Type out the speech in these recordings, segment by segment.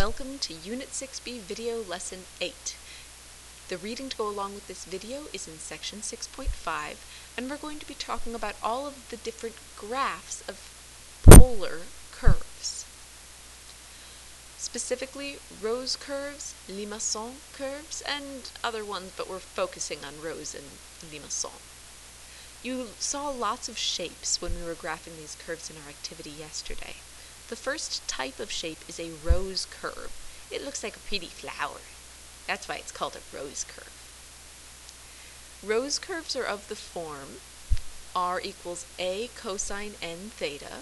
Welcome to Unit 6B Video Lesson 8. The reading to go along with this video is in Section 6.5, and we're going to be talking about all of the different graphs of polar curves. Specifically, rose curves, limacon curves, and other ones, but we're focusing on rose and limacon. You saw lots of shapes when we were graphing these curves in our activity yesterday. The first type of shape is a rose curve. It looks like a pretty flower. That's why it's called a rose curve. Rose curves are of the form r equals a cosine n theta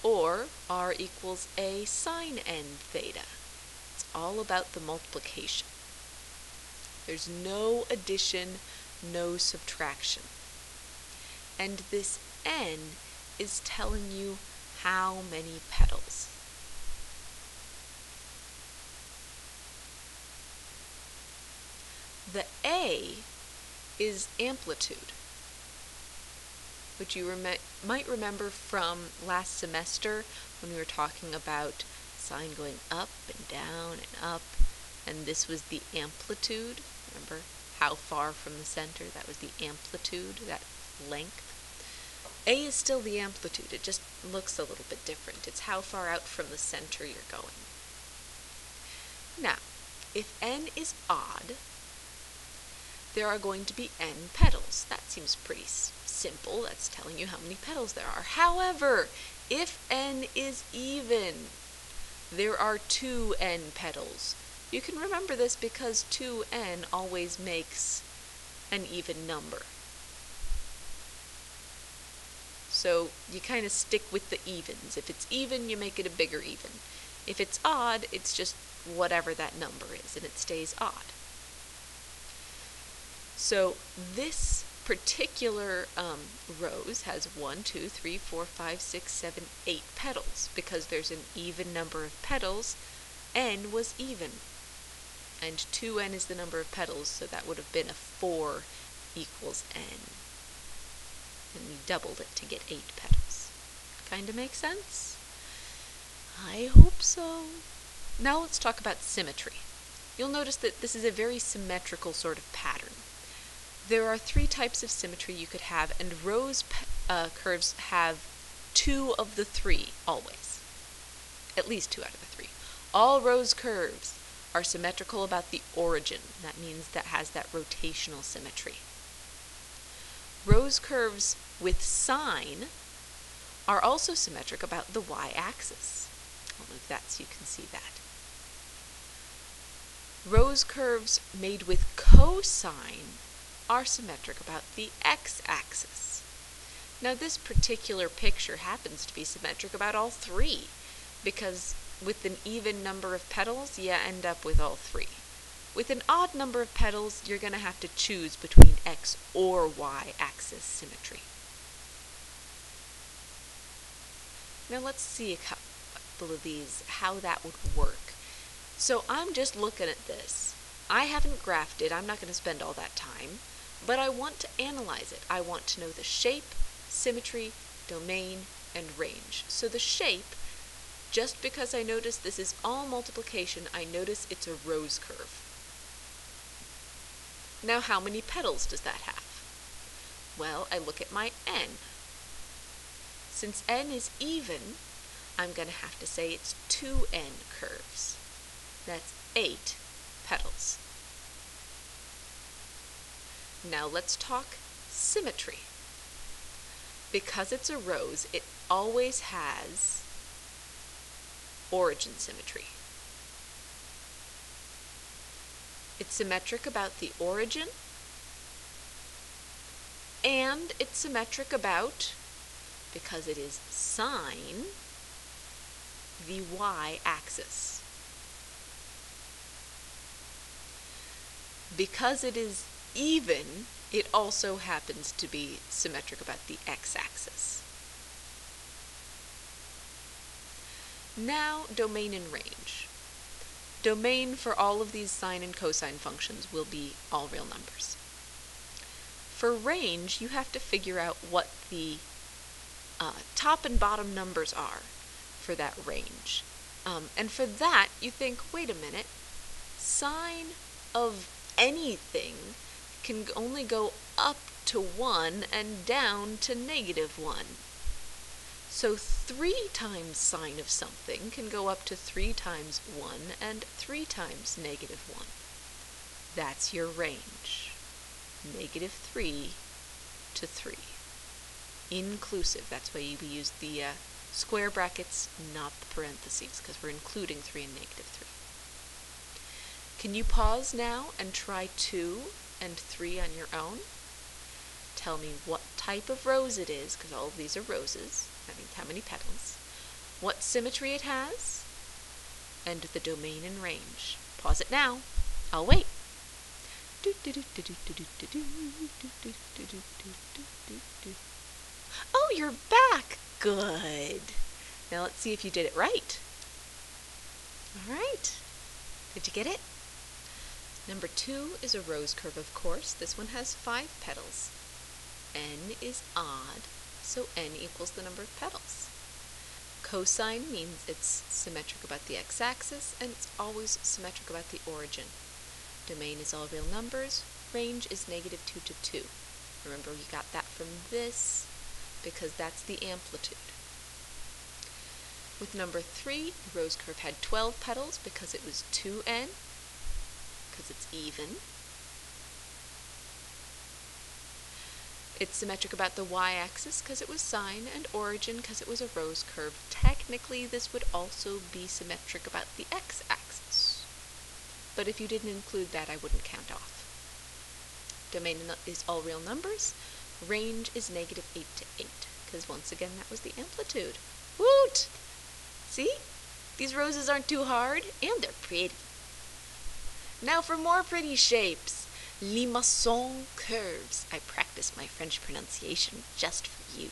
or r equals a sine n theta. It's all about the multiplication. There's no addition, no subtraction. And this n is telling you how many petals. The A is amplitude, which you might remember from last semester when we were talking about sine going up and down and up, and this was the amplitude. Remember how far from the center? That was the amplitude, that length. A is still the amplitude, it just looks a little bit different. It's how far out from the center you're going. Now, if n is odd, there are going to be n petals. That seems pretty simple. That's telling you how many petals there are. However, if n is even, there are 2n petals. You can remember this because 2n always makes an even number. So you kind of stick with the evens. If it's even, you make it a bigger even. If it's odd, it's just whatever that number is, and it stays odd. So this particular rose has 1, 2, 3, 4, 5, 6, 7, 8 petals. Because there's an even number of petals, n was even. And 2n is the number of petals, so that would have been a 4 equals n. And we doubled it to get 8 petals. Kinda makes sense? I hope so. Now let's talk about symmetry. You'll notice that this is a very symmetrical sort of pattern. There are 3 types of symmetry you could have, and rose curves have 2 of the 3 always. At least 2 out of the 3. All rose curves are symmetrical about the origin. That means that has that rotational symmetry. Rose curves with sine are also symmetric about the y-axis. I'll move that so you can see that. Rose curves made with cosine are symmetric about the x-axis. Now this particular picture happens to be symmetric about all 3, because with an even number of petals, you end up with all 3. With an odd number of petals, you're going to have to choose between x or y-axis symmetry. Now let's see a couple of these, how that would work. So I'm just looking at this. I haven't graphed it, I'm not going to spend all that time, but I want to analyze it. I want to know the shape, symmetry, domain, and range. So the shape, just because I notice this is all multiplication, I notice it's a rose curve. Now how many petals does that have? Well, I look at my n. Since n is even, I'm going to have to say it's 2n curves. That's 8 petals. Now let's talk symmetry. Because it's a rose, it always has origin symmetry. It's symmetric about the origin, and it's symmetric about, because it is sine, the y-axis. Because it is even, it also happens to be symmetric about the x-axis. Now, domain and range. Domain for all of these sine and cosine functions will be all real numbers. For range, you have to figure out what the top and bottom numbers are for that range. And for that, you think, wait a minute, sine of anything can only go up to 1 and down to -1. So 3 times sine of something can go up to 3 times 1 and 3 times -1. That's your range. -3 to 3. Inclusive. That's why we use the square brackets, not the parentheses, because we're including 3 and -3. Can you pause now and try 2 and 3 on your own? Tell me what type of rose it is, because all of these are roses. That means how many petals. What symmetry it has, and the domain and range. Pause it now. I'll wait. Oh, you're back! Good. Now let's see if you did it right. All right. Did you get it? Number 2 is a rose curve, of course. This one has 5 petals. N is odd, so n equals the number of petals. Cosine means it's symmetric about the x-axis, and it's always symmetric about the origin. Domain is all real numbers. Range is -2 to 2. Remember, you got that from this because that's the amplitude. With number 3, the rose curve had 12 petals because it was 2n, because it's even. It's symmetric about the y-axis because it was sine, and origin because it was a rose curve. Technically, this would also be symmetric about the x-axis. But if you didn't include that, I wouldn't count off. Domain is all real numbers. Range is -8 to 8, because once again, that was the amplitude. Woot! See? These roses aren't too hard, and they're pretty. Now for more pretty shapes. Limacon curves. I practiced my French pronunciation just for you.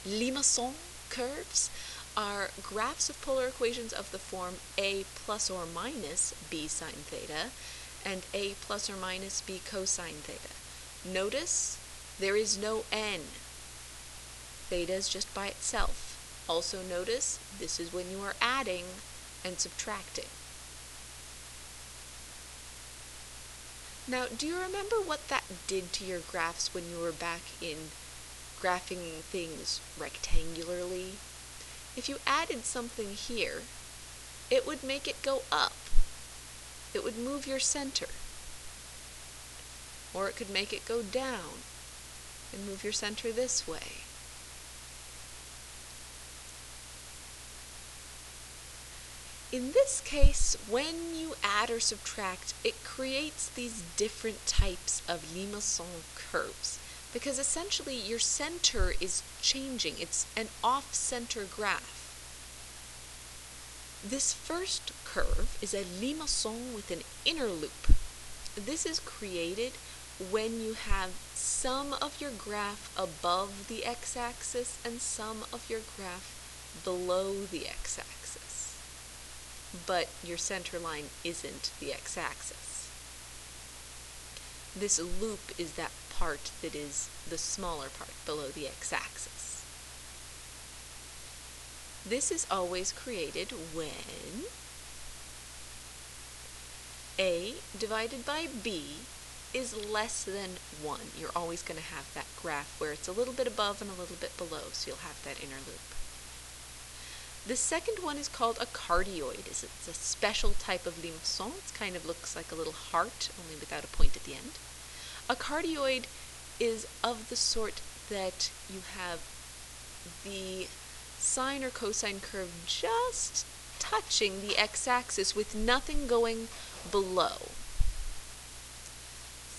Limacon curves are graphs of polar equations of the form a plus or minus b sine theta and a plus or minus b cosine theta. Notice there is no n. Theta is just by itself. Also notice this is when you are adding and subtracting. Now, do you remember what that did to your graphs when you were back in graphing things rectangularly? If you added something here, it would make it go up. It would move your center. Or it could make it go down and move your center this way. In this case, when you add or subtract, it creates these different types of limacon curves, because essentially your center is changing. It's an off-center graph. This first curve is a limacon with an inner loop. This is created when you have some of your graph above the x-axis and some of your graph below the x-axis. But your center line isn't the x-axis. This loop is that part that is the smaller part below the x-axis. This is always created when a divided by b is less than 1. You're always going to have that graph where it's a little bit above and a little bit below, so you'll have that inner loop. The second one is called a cardioid. It's a special type of limacon. It kind of looks like a little heart, only without a point at the end. A cardioid is of the sort that you have the sine or cosine curve just touching the x-axis with nothing going below.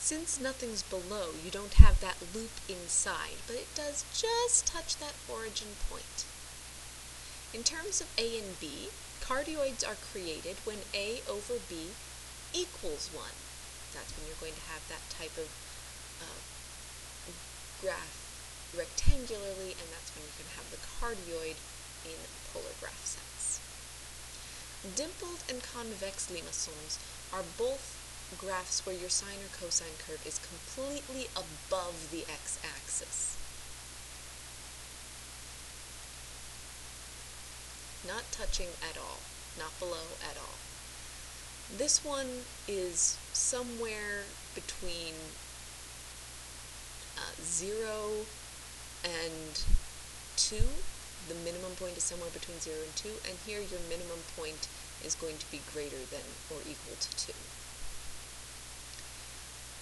Since nothing's below, you don't have that loop inside, but it does just touch that origin point. In terms of a and b, cardioids are created when a over b equals 1. That's when you're going to have that type of graph rectangularly, and that's when you're going to have the cardioid in polar graph sense. Dimpled and convex limacons are both graphs where your sine or cosine curve is completely above the x-axis. Not touching at all. not below at all. This one is somewhere between 0 and 2. The minimum point is somewhere between 0 and 2, and here your minimum point is going to be greater than or equal to 2.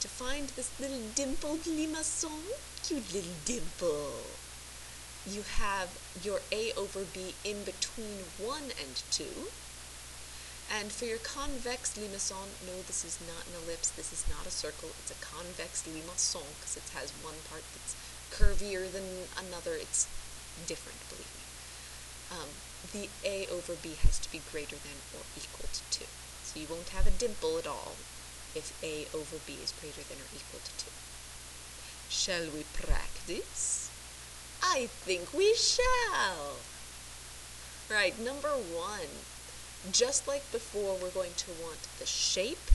To find this little dimpled limacon, cute little dimple, you have your a over b in between 1 and 2. And for your convex limacon, no, this is not an ellipse, this is not a circle, it's a convex limacon because it has one part that's curvier than another. It's different, believe me. The a over b has to be greater than or equal to 2. So you won't have a dimple at all if a over b is greater than or equal to 2. Shall we practice? I think we shall. Right, number 1. Just like before, we're going to want the shape,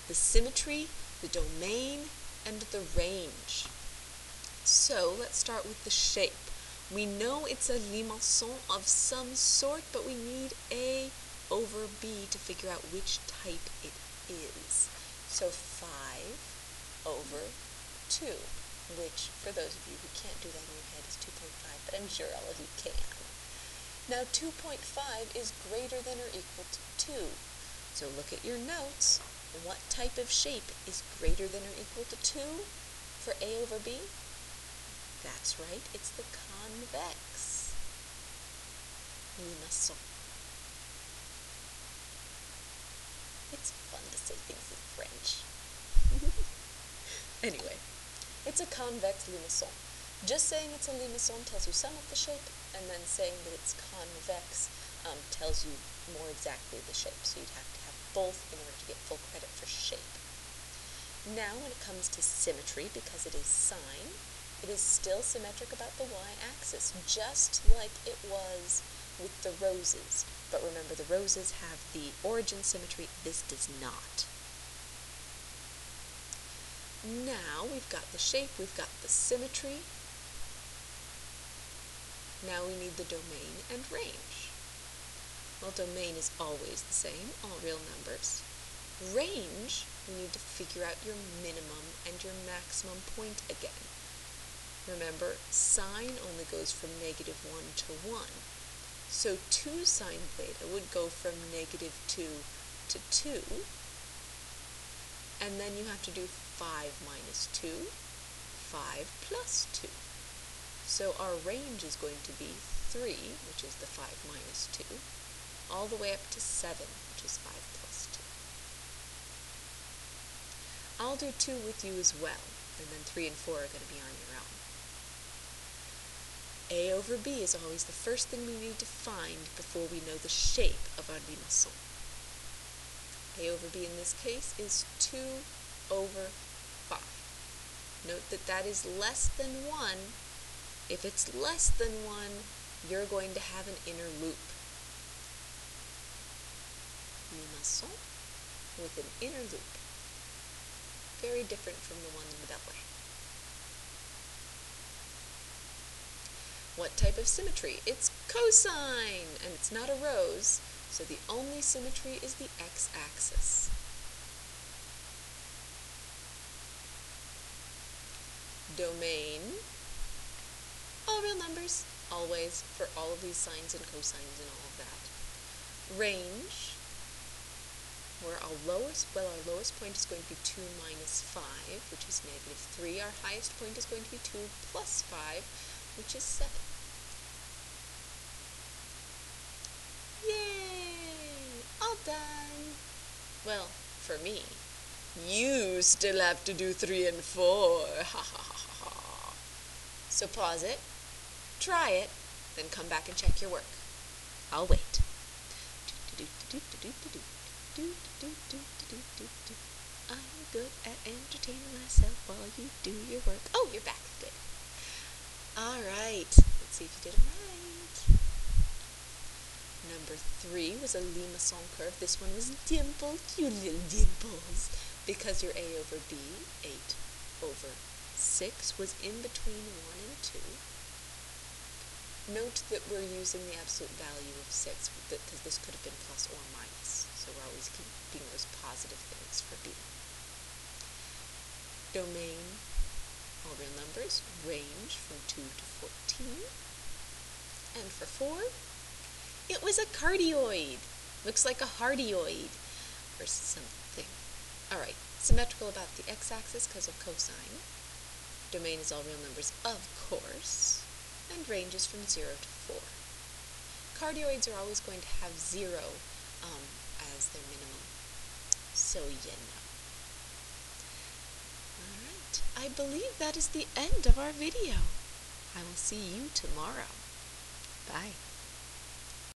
the symmetry, the domain, and the range. So let's start with the shape. We know it's a limacon of some sort, but we need a over b to figure out which type it is. So 5 over 2, which for those of you who can't do that in your head is 2.5, but I'm sure all of you can. Now 2.5 is greater than or equal to 2. So look at your notes. What type of shape is greater than or equal to 2 for a over b? That's right, it's the convex limacon. It's fun to say things in French. Anyway, it's a convex limacon. Just saying it's a limacon tells you some of the shape, and then saying that it's convex tells you more exactly the shape. So you'd have to have both in order to get full credit for shape. Now when it comes to symmetry, because it is sine, it is still symmetric about the y-axis, just like it was with the roses. But remember, the roses have the origin symmetry, this does not. Now we've got the shape, we've got the symmetry. Now we need the domain and range. Well, domain is always the same, all real numbers. Range, we need to figure out your minimum and your maximum point again. Remember, sine only goes from -1 to 1. So 2 sine theta would go from -2 to 2. And then you have to do 5 minus 2, 5 plus 2. So our range is going to be 3, which is the 5 minus 2, all the way up to 7, which is 5 plus 2. I'll do 2 with you as well, and then 3 and 4 are going to be on your own. A over b is always the first thing we need to find before we know the shape of our limacon. A over b in this case is 2 over 5. Note that that is less than 1. If it's less than 1, you're going to have an inner loop. Limacon with an inner loop. Very different from the one in the beltway. What type of symmetry? It's cosine, and it's not a rose, so the only symmetry is the x-axis. Domain, all real numbers, always, for all of these sines and cosines and all of that. Range, where our lowest point is going to be 2 minus 5, which is -3. Our highest point is going to be 2 plus 5, which is 7. Yay! All done! Well, for me. You still have to do 3 and 4. Ha ha ha ha. So pause it, try it, then come back and check your work. I'll wait. I'm good at entertaining myself while you do your work. Oh, you're back. Good. All right. Let's see if you did it right. Number 3 was a limacon curve. This one was dimpled. You little dimples. Because your a over b, 8 over 6, was in between 1 and 2. Note that we're using the absolute value of 6 because this could have been plus or minus. So we're always keeping those positive things for b. Domain, all real numbers, range from 2 to 14. And for 4, it was a cardioid. Looks like a hardioid or something. All right, symmetrical about the x-axis because of cosine. Domain is all real numbers, of course. And ranges from 0 to 4. Cardioids are always going to have 0 as their minimum. So you know. Alright, I believe that is the end of our video. I will see you tomorrow. Bye.